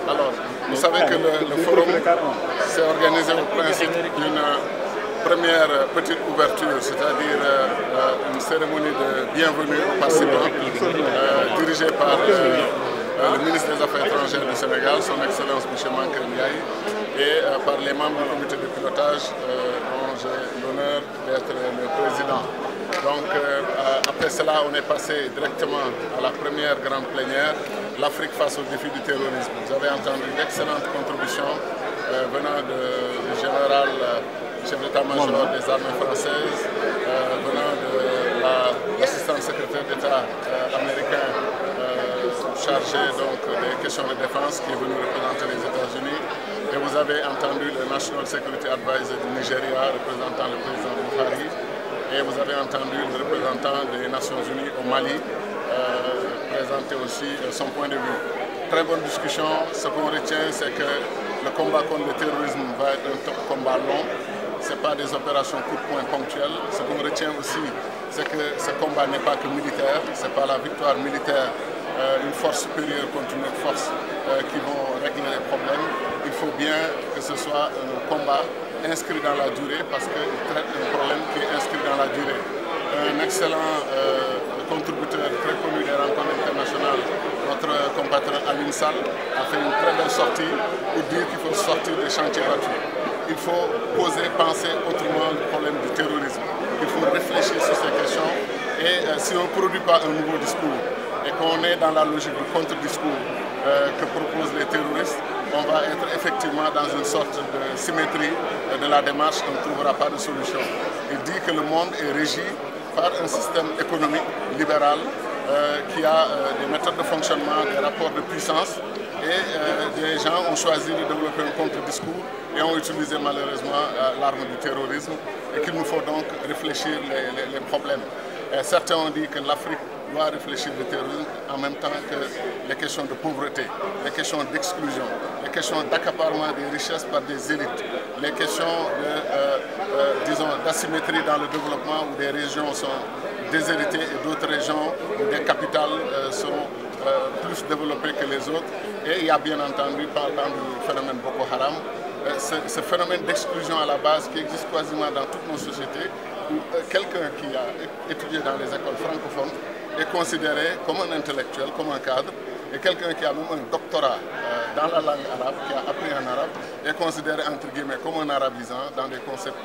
Alors, vous savez que le forum s'est organisé au principe d'une première petite ouverture, c'est-à-dire une cérémonie de bienvenue aux participants dirigée par le ministre des Affaires étrangères du Sénégal, son Excellence M. Mankeur Ndiaye, et par les membres du comité de pilotage dont j'ai l'honneur d'être le président. Donc après cela, on est passé directement à la première grande plénière, l'Afrique face au défi du terrorisme. Vous avez entendu d'excellentes contributions venant du général, chef d'état-major des armées françaises, venant de l'assistant secrétaire d'État américain chargé donc des questions de défense qui est venu représenter les États-Unis. Et vous avez entendu le National Security Advisor du Nigeria représentant le président Buhari. Et vous avez entendu le représentant des Nations Unies au Mali présenter aussi son point de vue. Très bonne discussion. Ce qu'on retient, c'est que le combat contre le terrorisme va être un combat long. Ce n'est pas des opérations coup de poing ponctuelles. Ce qu'on retient aussi, c'est que ce combat n'est pas que militaire. Ce n'est pas la victoire militaire, une force supérieure contre une autre force qui vont régler les problèmes. Il faut bien que ce soit un combat inscrit dans la durée parce qu'il traite un problème qui est inscrit dans la durée. Un excellent contributeur très connu des rencontres internationales, notre compatriote Aline Sall, a fait une très belle sortie pour dire qu'il faut sortir des chantiers battus. Il faut poser, penser autrement le problème du terrorisme. Il faut réfléchir sur ces questions et si on ne produit pas un nouveau discours et qu'on est dans la logique du contre-discours que proposent les terroristes, on va être effectivement dans une sorte de symétrie de la démarche, on ne trouvera pas de solution. Il dit que le monde est régi par un système économique libéral qui a des méthodes de fonctionnement, des rapports de puissance et des gens ont choisi de développer un contre-discours et ont utilisé malheureusement l'arme du terrorisme et qu'il nous faut donc réfléchir les problèmes. Certains ont dit que l'Afrique doit réfléchir le terrorisme en même temps que les questions de pauvreté, les questions d'exclusion, les questions d'accaparement des richesses par des élites, les questions disons, d'asymétrie dans le développement où des régions sont déshéritées et d'autres régions où des capitales sont plus développées que les autres. Et il y a bien entendu, parlant du phénomène Boko Haram, ce phénomène d'exclusion à la base qui existe quasiment dans toutes nos sociétés, où quelqu'un qui a étudié dans les écoles francophones est considéré comme un intellectuel, comme un cadre, et quelqu'un qui a même un doctorat dans la langue arabe, qui a appris en arabe, est considéré entre guillemets comme un arabisant dans des concepts,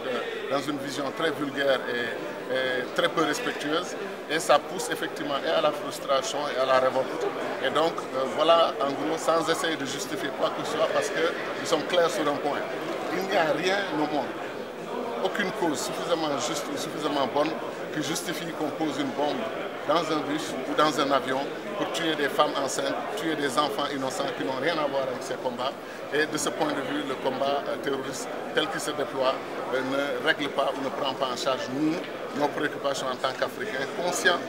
dans une vision très vulgaire et très peu respectueuse, et ça pousse effectivement et à la frustration et à la révolte. Et donc voilà, en gros, sans essayer de justifier quoi que ce soit, parce que nous sommes clairs sur un point. Il n'y a rien au monde, aucune cause suffisamment juste ou suffisamment bonne qui justifie qu'on pose une bombe dans un bus ou dans un avion pour tuer des femmes enceintes, tuer des enfants innocents qui n'ont rien à voir avec ces combats. Et de ce point de vue, le combat terroriste tel qu'il se déploie ne règle pas ou ne prend pas en charge nos préoccupations en tant qu'Africains, conscients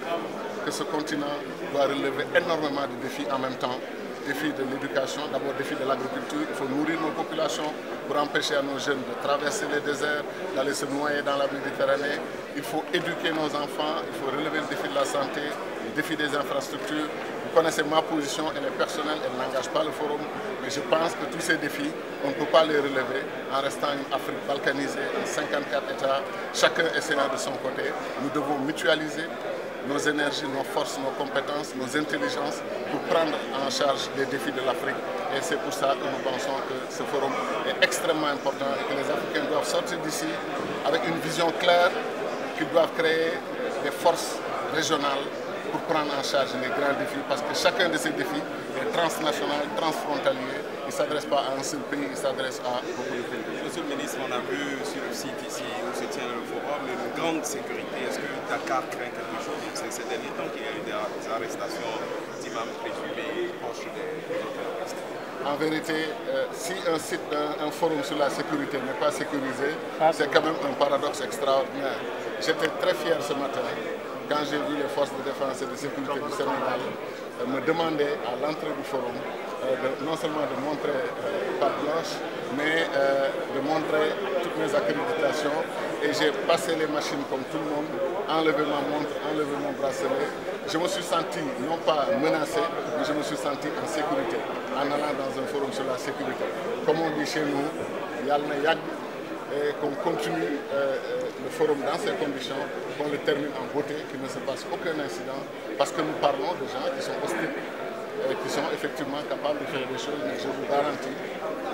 que ce continent doit relever énormément de défis en même temps. Défi de l'éducation, d'abord défi de l'agriculture, il faut nourrir nos populations pour empêcher à nos jeunes de traverser les déserts, d'aller se noyer dans la Méditerranée. Il faut éduquer nos enfants, il faut relever le défi de la santé, le défi des infrastructures. Vous connaissez ma position, elle est personnelle, elle n'engage pas le forum, mais je pense que tous ces défis, on ne peut pas les relever en restant une Afrique balkanisée, en 54 États, chacun essayant de son côté. Nous devons mutualiser nos énergies, nos forces, nos compétences, nos intelligences pour prendre en charge les défis de l'Afrique. Et c'est pour ça que nous pensons que ce forum est extrêmement important et que les Africains doivent sortir d'ici avec une vision claire qu'ils doivent créer des forces régionales pour prendre en charge les grands défis, parce que chacun de ces défis est transnational, transfrontalier. Il ne s'adresse pas à un seul pays, il s'adresse à beaucoup de pays. Monsieur le ministre, on a vu sur le site ici où se tient le forum une grande sécurité. Est-ce que Dakar craint quelque chose? C'est ces derniers temps qu'il y a eu des arrestations d'imams présumés proches des terroristes. En vérité, si un forum sur la sécurité n'est pas sécurisé, c'est quand même un paradoxe extraordinaire. J'étais très fier ce matin quand j'ai vu les forces de défense et de sécurité du Sénégal me demander à l'entrée du forum non seulement de montrer patte blanche, mais de montrer toutes mes accréditations. Et j'ai passé les machines comme tout le monde, enlevé ma montre, enlevé mon bracelet. Je me suis senti non pas menacé, mais je me suis senti en sécurité, en allant dans un forum sur la sécurité. Comme on dit chez nous, Yalna Yag, et qu'on continue le forum dans ces conditions, qu'on le termine en beauté, qu'il ne se passe aucun incident, parce que nous parlons de gens qui sont hostiles, qui sont effectivement capables de faire des choses, mais je vous garantis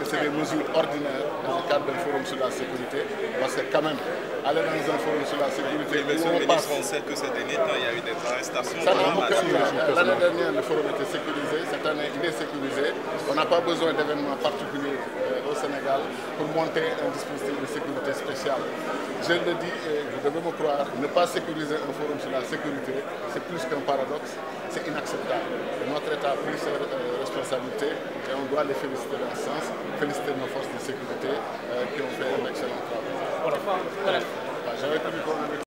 que c'est des mesures ordinaires dans le cadre d'un forum sur la sécurité, parce que quand même, aller dans un forum sur la sécurité, Monsieur le ministre, on sait que ces derniers temps, il y a eu des arrestations. L'année dernière, le forum était sécurisé, cette année, il est sécurisé. On n'a pas besoin d'événements particuliers au Sénégal pour monter un dispositif de sécurité spéciale. Je le dis et vous devez me croire, ne pas sécuriser un forum sur la sécurité, c'est plus qu'un paradoxe, c'est inacceptable. Et notre État a pris ses responsabilités et on doit les féliciter dans ce sens, féliciter nos forces de sécurité qui ont fait un excellent travail. Voilà. J'avais prévu qu'on